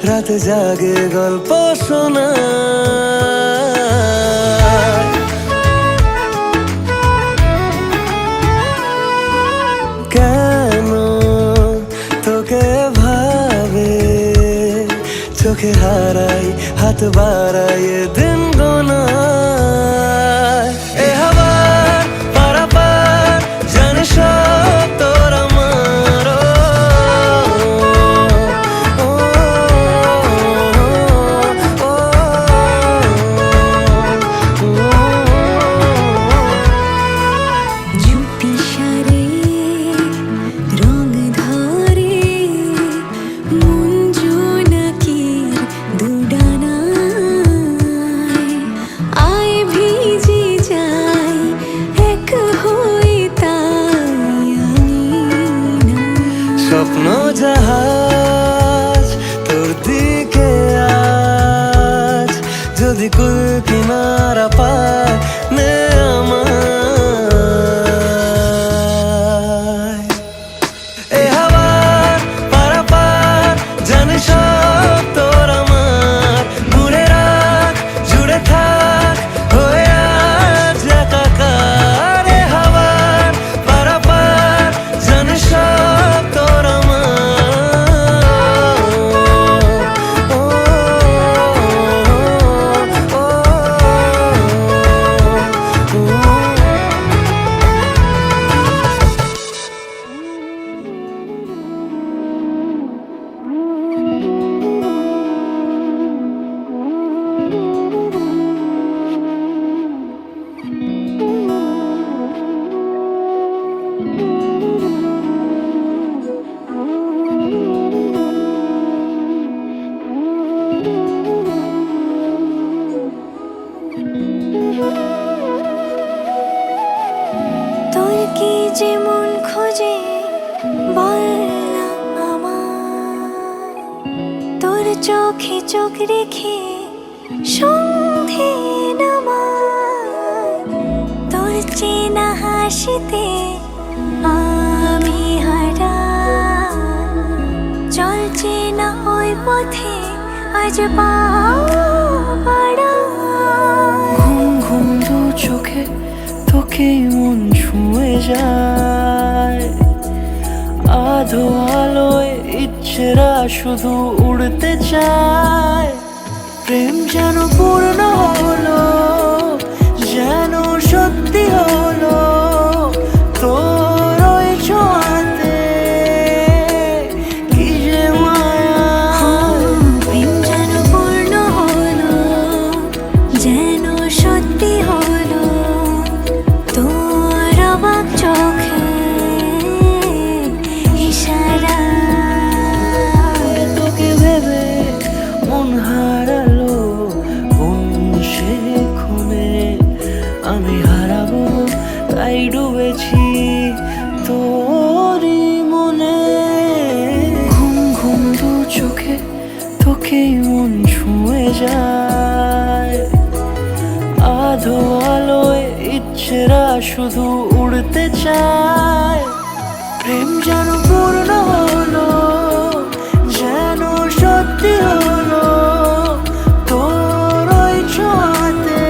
রাতে জাগে গল্প শোনা। কেন তোকে ভাবে চোখে হারাই হাত বাড়াই দিন গোনা। এ হাওয়ার পারাপার জানে সব তোর আমার। স্বপ্ন জাহাজ তোর দিকে আজ যদি কুল কিনারা পায় নে আমায়। এ হাওয়ার পারাপার জানে সব তোর আমার। ঘুরে রাখ জুড়ে থাক হয়ে আজ একাকার। এ হাওয়ার পারাপার জানে সব তোর আমার। তোর কি যেমন খোঁজে বললাম আমার, তোর চোখে চোখ রেখে সন্ধে নামার। তোর চেনা হাসিতে আমি হারা, চলছে না ওই পথে আজ পা বাড়া। ঘুম ঘুম দু চোখে তোকে মন ছুঁয়ে যায়। আধো আলোয় ইচ্ছেরা শুধু উড়তে চায়। প্রেম যেন পূর্ণ হলো, যেন সত্যি হলো তোর ওই ছোঁয়াতে। কি যে মায়া, প্রেম যেন পূর্ণ হলো, যেন সত্যি হলো তোর অবাক চোখে ইশারা। তোকে ভেবে মন হারালো কোন সে ক্ষণে। আমি হারাবো তাই ডুবেছি তোরই মনে। ঘুম ঘুম দু চোখে তোকে মন ছুঁয়ে যায়। আধো আলোয় ইচ্ছেরা শুধু উড়তে চায়। প্রেম যেন পূর্ণ হলো, যেন সত্যি হলো তোর ওই ছোঁয়াতে।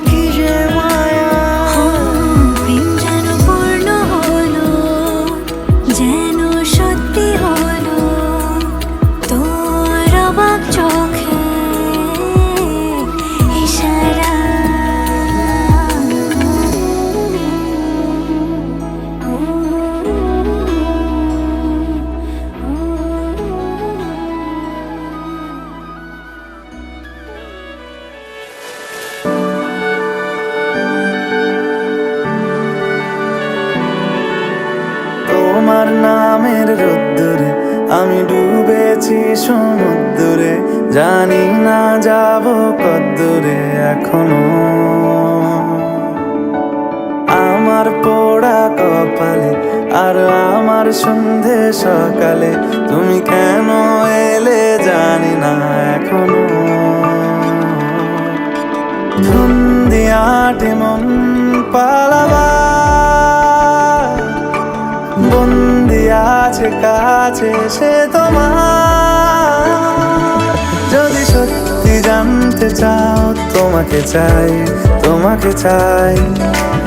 কি যে মায়া, প্রেম যেন পূর্ণ হলো, যেন সত্যি হলো তোর অবাক চোখে ইশারা। তোমার নামের রোদ্দুরে আমি ডুবেছি সমুদ্রে। জানি না যাব কদ্দূরে এখনো। আমার পোড়া কপালে আর আমার সন্ধে সকালে তুমি কেন এলে জানি না এখনো। ধুন্দিয়াটে মন পালাবা বন্ধু বন্দি আছে কাছে সে তোমার। যদি সত্যি জানতে চাও তোমাকে চাই, তোমাকে চাই।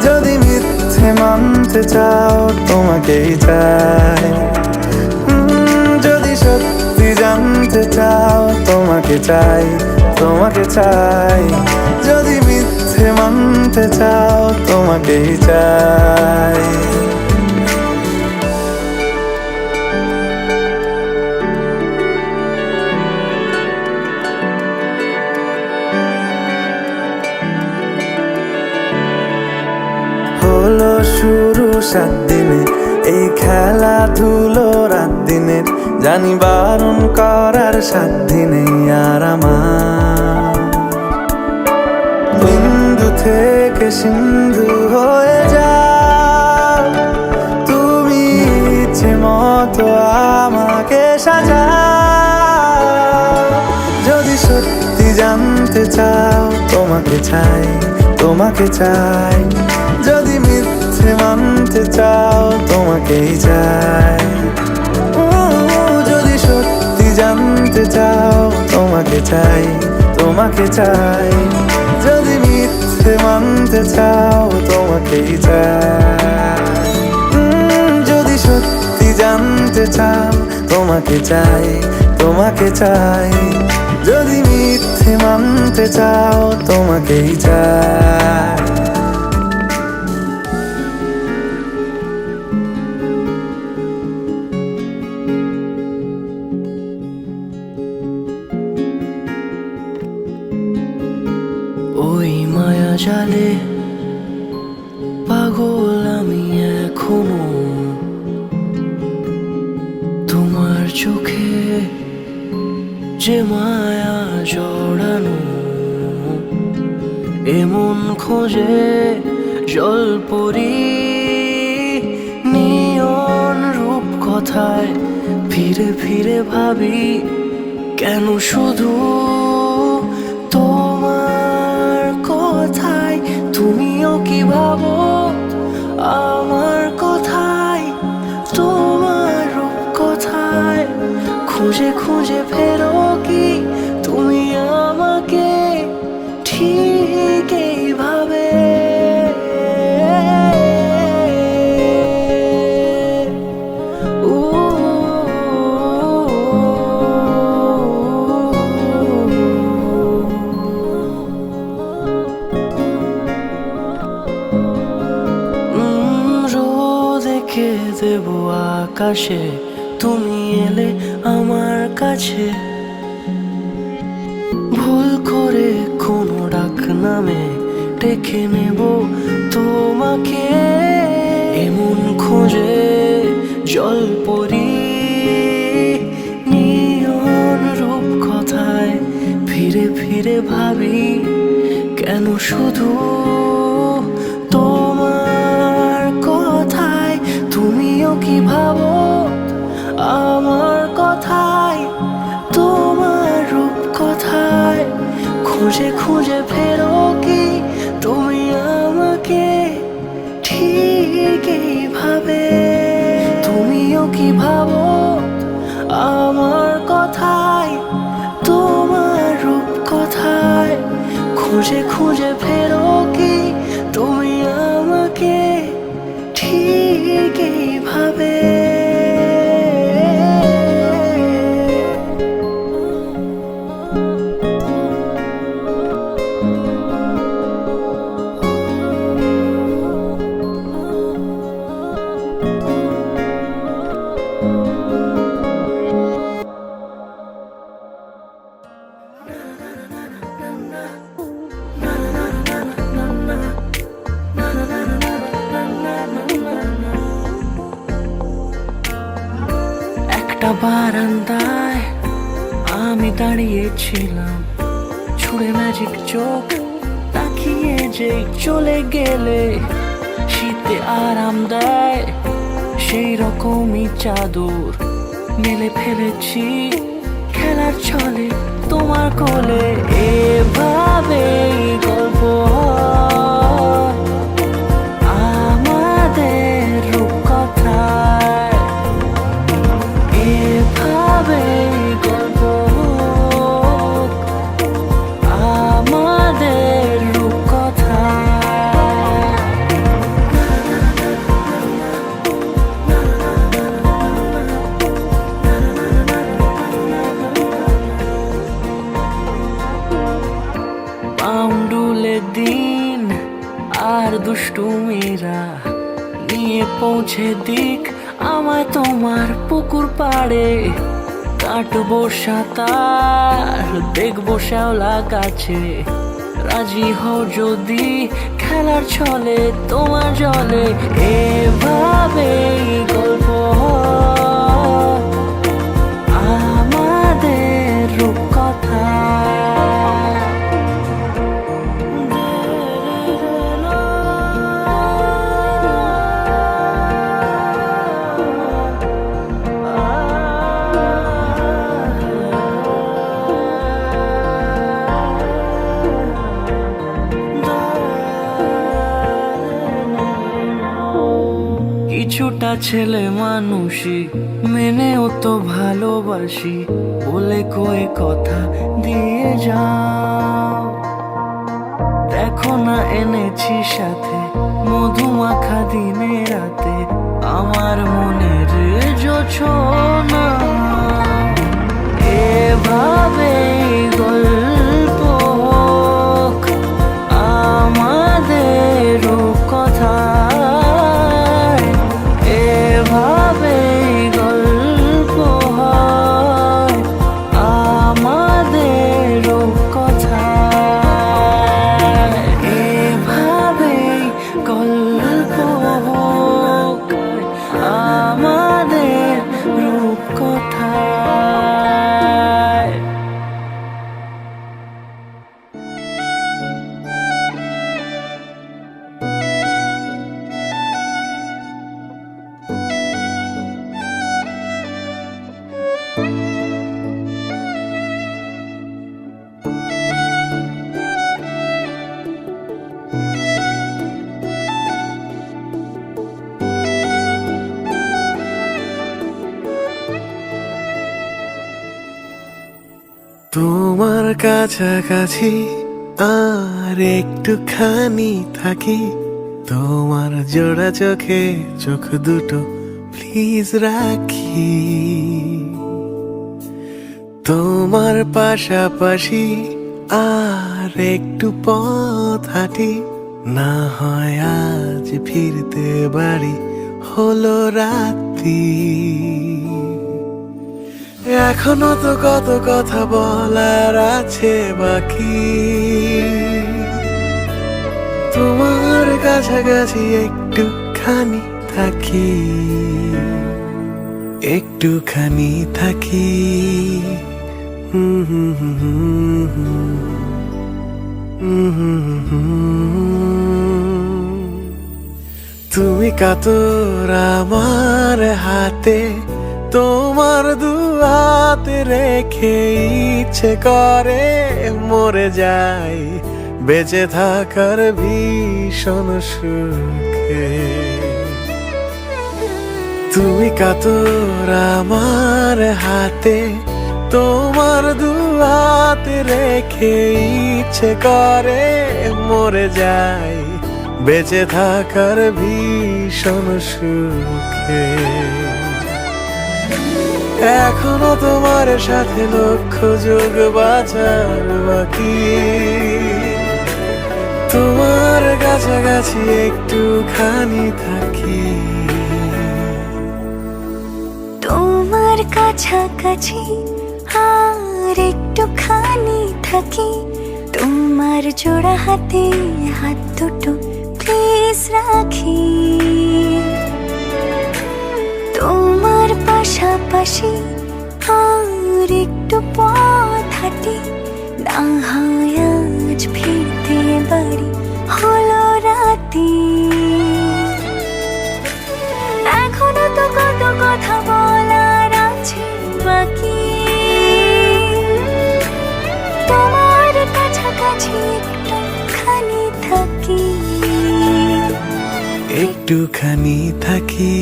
যদি মিথ্যে মানতে চাও তোমাকেই চাই। যদি সত্যি জানতে চাও তোমাকে চাই, তোমাকে চাই। যদি মিথ্যে মানতে চাও তোমাকেই চাই। হলো শুরু 7 দিনে এই খেলাধুলো রাত দিনের, জানি বারণ করার সাধ্য নেই আর আমার। বিন্দু থেকে সিন্ধু হয়ে যাও তুমি, ইচ্ছে মতো আমাকে সাজাও। যদি সত্যি জানতে চাও তোমাকে চাই, তোমাকে চাই। যদি মিথ্যে মানতে চাও তোমাকেই চাই। যদি সত্যি জানতে চাও তোমাকে চাই, তোমাকে চাই। যদি মিথ্যে মানতে চাও তোমাকেই চাই। যদি সত্যি জানতে চাও তোমাকে চাই, তোমাকে চাই। যদি মিথ্যে মানতে চাও তোমাকেই চাই। ওই মায়া জালে পাগল আমি এখনো, তোমার চোখে যে মায়া জড়ানো। এমন খোঁজে জলপরি নিয়ন রূপ কথায়, ফিরে ফিরে ভাবি কেন শুধু তোমার কথায়। তুমিও কি ভাবো আমার কথায়, তোমার রূপ কথায়। খুঁজে খুঁজে ফেরো কি তুমি আমাকে ঠিক এইভাবে। রেখে দেব আকাশে তুমি এলে আমার কাছে। ভুল করে কোনো ডাক নামে ডেকে নেব তোমাকে। এমন খোঁজে জলপরি নিয়ন রূপ কথায়, ফিরে ফিরে ভাবি কেন শুধু তোমার কথায়। তুমিও কি ভাবো আমার কথায়, তোমার রূপ কথায়। খুঁজে খুঁজে ফেরো কি তুমি আমাকে ঠিক এইভাবে। তুমিও কি ভাবো আমার কথায়, তোমার রূপ কথায়। খুঁজে খুঁজে ফেরো কি তুমি আমাকে ঠিক এইভাবে। একটা বারান্দায় আমি দাঁড়িয়েছিলাম, ছুঁড়ে ম্যাজিক চোখ তাকিয়ে যে চলে গেলে। শীতে আরাম দেয় সেই রকমই চাদর মেলে ফেলেছি খেলার ছলে তোমার কোলে। এভাবে গল্প হয় আমাদের রূপকথায়। পৌঁছে দিক আমায় তোমার পুকুর পাড়ে। কাটবো সাঁতার, দেখবো শ্যাওলা গাছে। রাজি হও যদি খেলার ছলে তোমার জলে। এভাবেই গল্প আমাদের রূপকথা। কিছুটা ছেলে মানুষই মেনেও তো ভালোবাসি, বলে কয়ে কথা দিয়ে যাও। দেখো না এনেছি সাথে মধুমাখা দিনে রাতে, আমার মনের জোছনা। এভাবেই গল্প হোক আমাদের রূপকথা। এভাবেই গল্প হয় আমাদের রূপকথা। এভাবেই গল্প হোক আমাদের রূপকথা। তোমার কাছাকাছি আর একটুখানি থাকি, তোমার জোড়া চোখে চোখ দুটো প্লিজ রাখি। তোমার পাশাপাশি আর একটু পথ হাঁটি, না হয় আজ ফিরতে বাড়ি হলো রাত্রি। এখনো তো কত কথা বলার আছে বাকি, তোমার কাছাকাছি একটুখানি থাকি, একটুখানি থাকি। তুমি কাতর আমার হাতে, তোমার দু হাত রেখে ইচ্ছে করে মরে যাই বেঁচে থাকার ভীষণ সুখে। তুমি কাতর আমার হাতে, তোমার দু হাত রেখে ইচ্ছে করে মরে যাই বেঁচে থাকার ভীষণ সুখে। এখনো তোমার সাথে লক্ষ যোগ বাঁচার বাকি, তোমার কাছাকাছি একটুখানি থাকি, তোমার কাছাকাছি আর একটুখানি থাকি। তোমার জোড়া হাতে হাত দুটো প্লিজ রাখি। তোমার পাশাপাশি আর একটু পথ হাঁটি, না হয় আজ ফিরতে বাড়ি হলো রাতি। এখনো তো কত কথা বলার আছে বাকি, তোমার কাছাকাছি একটুখানি থাকি, একটুখানি থাকি।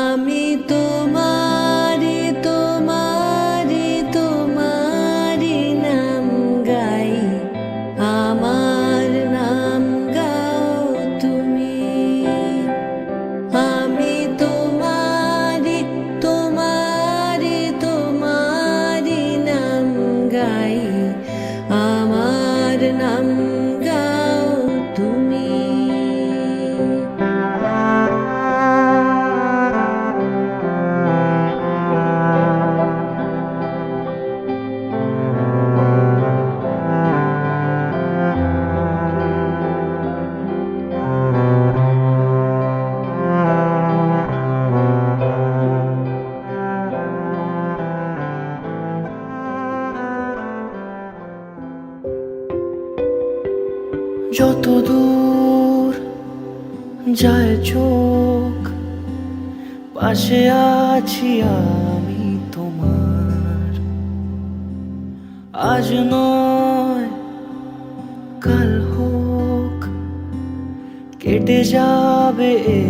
আমি যত দূর যায় চোখ, পাশে আছি আমি তোমার। আজ নয় কাল হোক, কেটে যাবে এ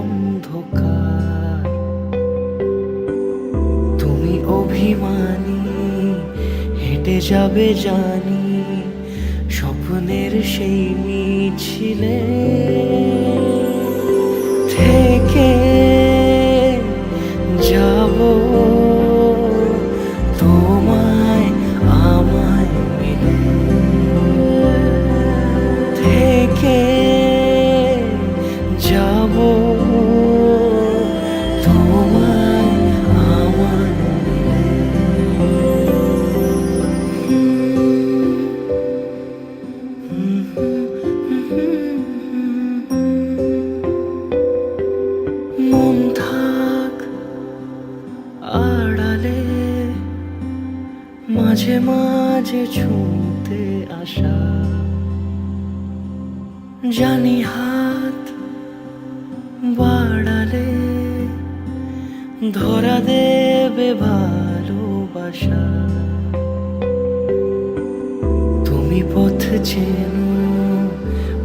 অন্ধকার। তুমি অভিমানী, হেঁটে যাবে জানি স্বপ্নের সেই মিছিলে। থেকে যাব তোমায় আমায় মিলে, থেকে যাব তোমায় আমায় মিলে। মন থাক আড়ালে, মাঝে মাঝে ছুঁতে আসা। জানি হাত বাড়ালে ধরা দেবে ভালোবাসা। তুমি পথ চেনো,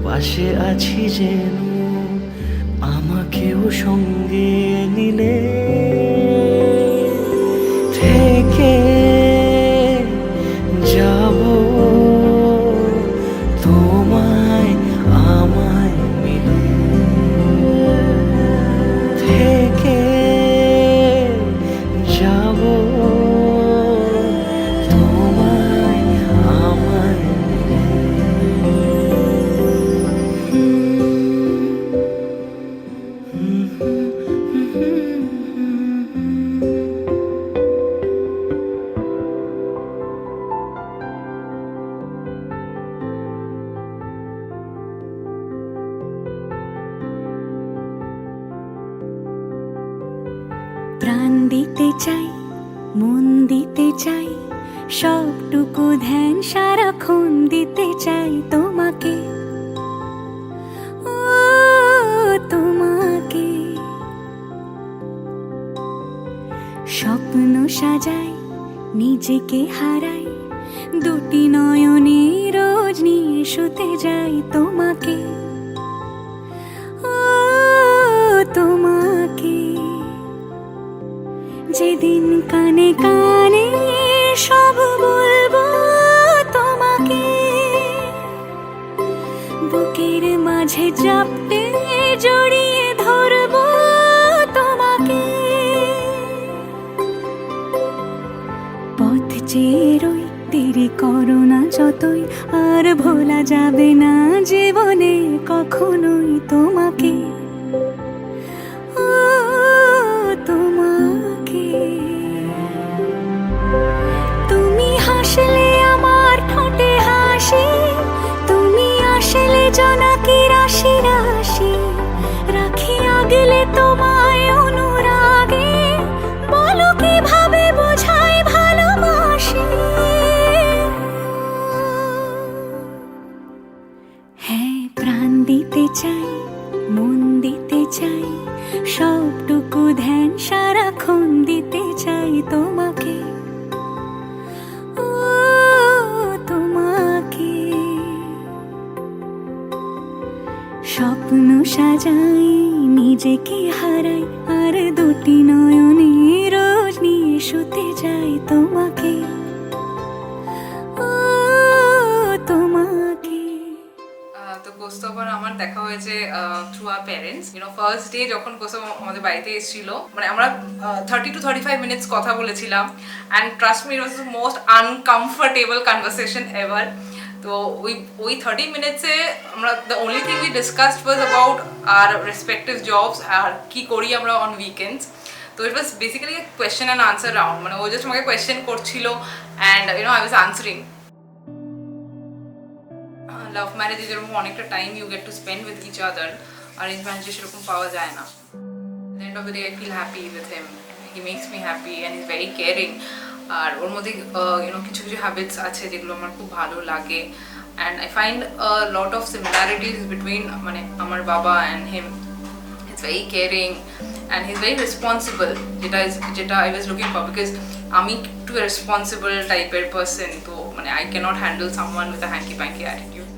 পাশে আছি যেন, আমাকেও সঙ্গে নিলে। থেকে যাব তোমায় আমায় মিলে, থেকে যাব তোমায় আমায় মিলে। প্রাণ দিতে চাই, মন দিতে চাই, সবটুকু ধ্যান সারাক্ষণ দিতে চাই তোমাকে। ও তোমাকে স্বপ্ন সাজাই, নিজেকে হারাই, দুটি নয়নে রোজ নিয়ে শুতে যাই তোমাকে। ও তোমাকে যেদিন কানে কানে সব বলবো তোমাকে, বুকের মাঝে চাপতে জড়িয়ে ধরবো তোমাকে। পথ চেয়ে রই, দেরি করো না যতই, আর ভোলা যাবে না জীবনে কখনোই তোমাকে। ও তোমাকে তুমি হাসলে আমার ঠোঁটে হাসি, তুমি আসলে জোনাকি রাশি রাশি, রাখি আগলে তোমায় অনুরাগে, বলো কিভাবে বোঝাই ভালোবাসি। হ্যাঁ, প্রাণ দিতে চাই, মন দিতে চাই, সবটুকু ধ্যান সারাক্ষণ দিতে চাই তোমাকে। ও তোমাকে স্বপ্ন সাজাই, নিজেকে হারাই, আর দুটি নয়নে রোজ নিয়ে শুতে যাই তোমাকে। ও তোমাকে। তো কৌস্তব আর আমার দেখা হয়েছে থ্রু আর প্যারেন্টস। ফার্স্ট ডে যখন কৌস্তব আমাদের বাড়িতে এসেছিল, মানে আমরা 30 to 35 মিনিটস কথা বলেছিলাম, and trust me, it was the most uncomfortable conversation ever. তো ওই 30 মিনিটসে আমরা the only thing we discussed was about our respective jobs, আর কি করি আমরা অন উইকেন্ডস। তো it was basically question and answer round, মানে ও জাস্ট আমাকে কোয়েশ্চেন করছিল and I was answering. Love ম্যারেজে যেরকম অনেকটা time you get to spend with each other, arrange ম্যারেজে সেরকম পাওয়া যায় না। At the end of the day, I feel happy with him. He makes me happy and he's very caring. আর ওর মধ্যে কিছু কিছু হ্যাবিটস আছে যেগুলো আমার খুব ভালো লাগে, and I find lot of similarities between মানে আমার বাবা and him. He's very caring and he's very responsible, যেটা I was looking for, because আমি একটু responsible টাইপের person, তো মানে I cannot handle someone with a hanky panky attitude.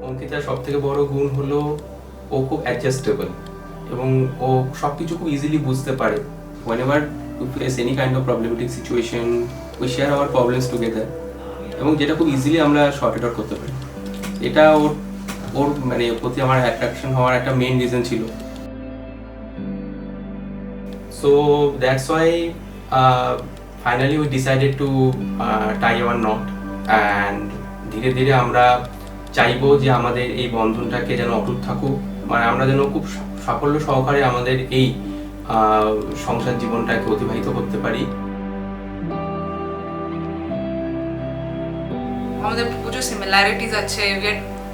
অঙ্কিতার সব থেকে বড় গুণ হলো ও খুব অ্যাডজাস্টেবল এবং ও সব কিছু খুব ইজিলি বুঝতে পারে। whenever we face any kind of problematic situation we share our problems together এবং যেটা খুব ইজিলি আমরা শর্ট আউট করতে পারি। এটা ওর মানে প্রতি আমার অ্যাট্রাকশন হওয়ার একটা মেইন রিজন ছিল। So that's why finally we decided to tie our knot, and ধীরে ধীরে আমরা চাইবো যে আমাদের এই বন্ধনটাকে যেন অটুট থাকুক, মানে আমরা যেন খুব সাফল্য সহকারে আমাদের এই সংসার জীবনটাকে অতিবাহিত করতে পারি। আমাদের প্রচুর সিমিলারিটিস আছে,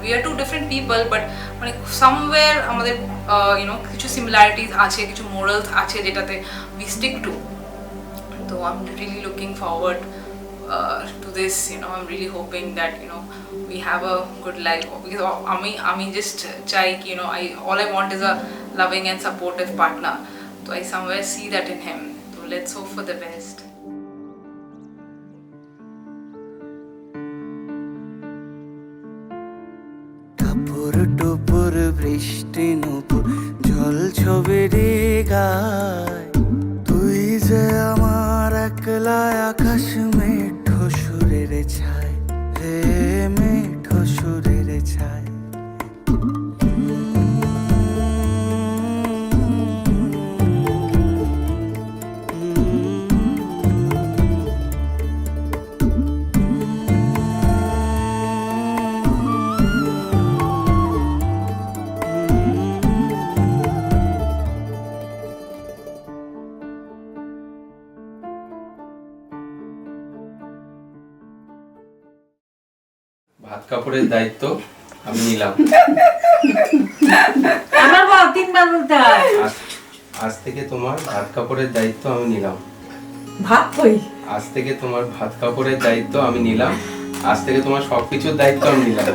we are two different people, but মানে somewhere আমাদের কিছু সিমিলারিটিস আছে, কিছু মোরালস আছে যেটাতে we stick to. So I'm really looking forward to this, I'm really hoping that we have a good life, because আমি just চাই কি all I want is a loving and supportive partner, so I somewhere see that in him, so let's hope for the best. টাপুর টুপুর বৃষ্টি নুপুর জল ছবিরে গায়, তুই যে আমার একলা আকাশ মেঠো সুরের ছায় রে, মেঠো সুরের ছায়। ভাত কাপড়ের দায়িত্ব আমি নিলাম। আমার বাবা তিনবার বলতে হয়। আজ থেকে তোমার ভাত কাপড়ের দায়িত্ব আমি নিলাম। ভাত কই? আজ থেকে তোমার ভাত কাপড়ের দায়িত্ব আমি নিলাম। আজ থেকে তোমার সবকিছুর দায়িত্ব আমি নিলাম।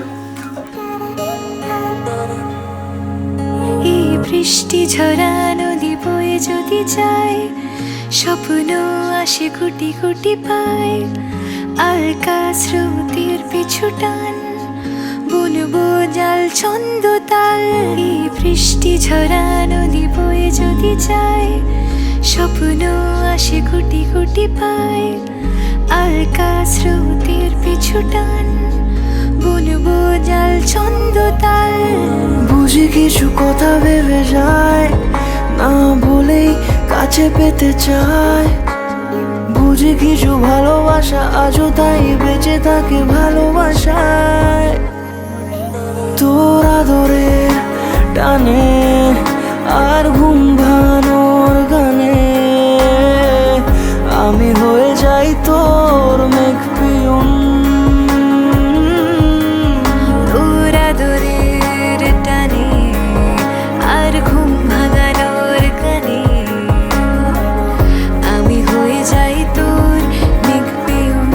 এই বৃষ্টি ঝরা নদী বয়ে যদি যায়, স্বপ্ন আসে গুটি গুটি পায়, আলকা স্রোতের পিছু টান বুনবো জাল ছন্দ তাল। এই বৃষ্টি ঝরা নদী বয়ে যদি যায়, স্বপ্ন আসে গুটি গুটি পায়, আলকা স্রোতের পিছু টান বুনবো জাল ছন্দ তাল। বুঝি কিছু কথা ভেবে যায়, না বলেই কাছে পেতে চায়, বুঝি কিছু ভালোবাসা আজও তাই বেঁচে থাকে ভালোবাসায়। তোর আদরের টানে আর ঘুম ভাঙানোর গানে আমি হয়ে যাই তোর মেঘ পিয়ন। তোর আদরের টানে আর ঘুম ভাঙানোর গানে আমি হয়ে যাই তোর মেঘ পিয়ন।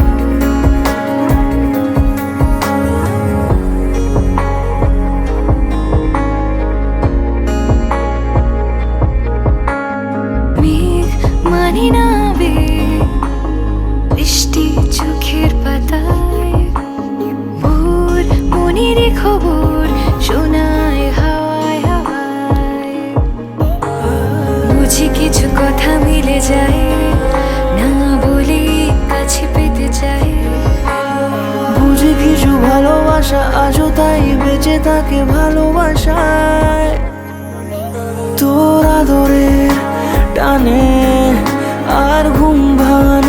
মেঘ মানি না বেগ, বৃষ্টি চোখের পাতায়, ভোর মনের খবর শোনায় হাওয়ায় হাওয়ায়। বুঝি কিছু কথা মিলে যায়, না বলে কাছে পেতে চাই, বুঝি কিছু ভালোবাসা আজও তাই বেঁচে থাকে ভালোবাসায়। তোর আদরের টানে আর ঘুম ভাঙানোর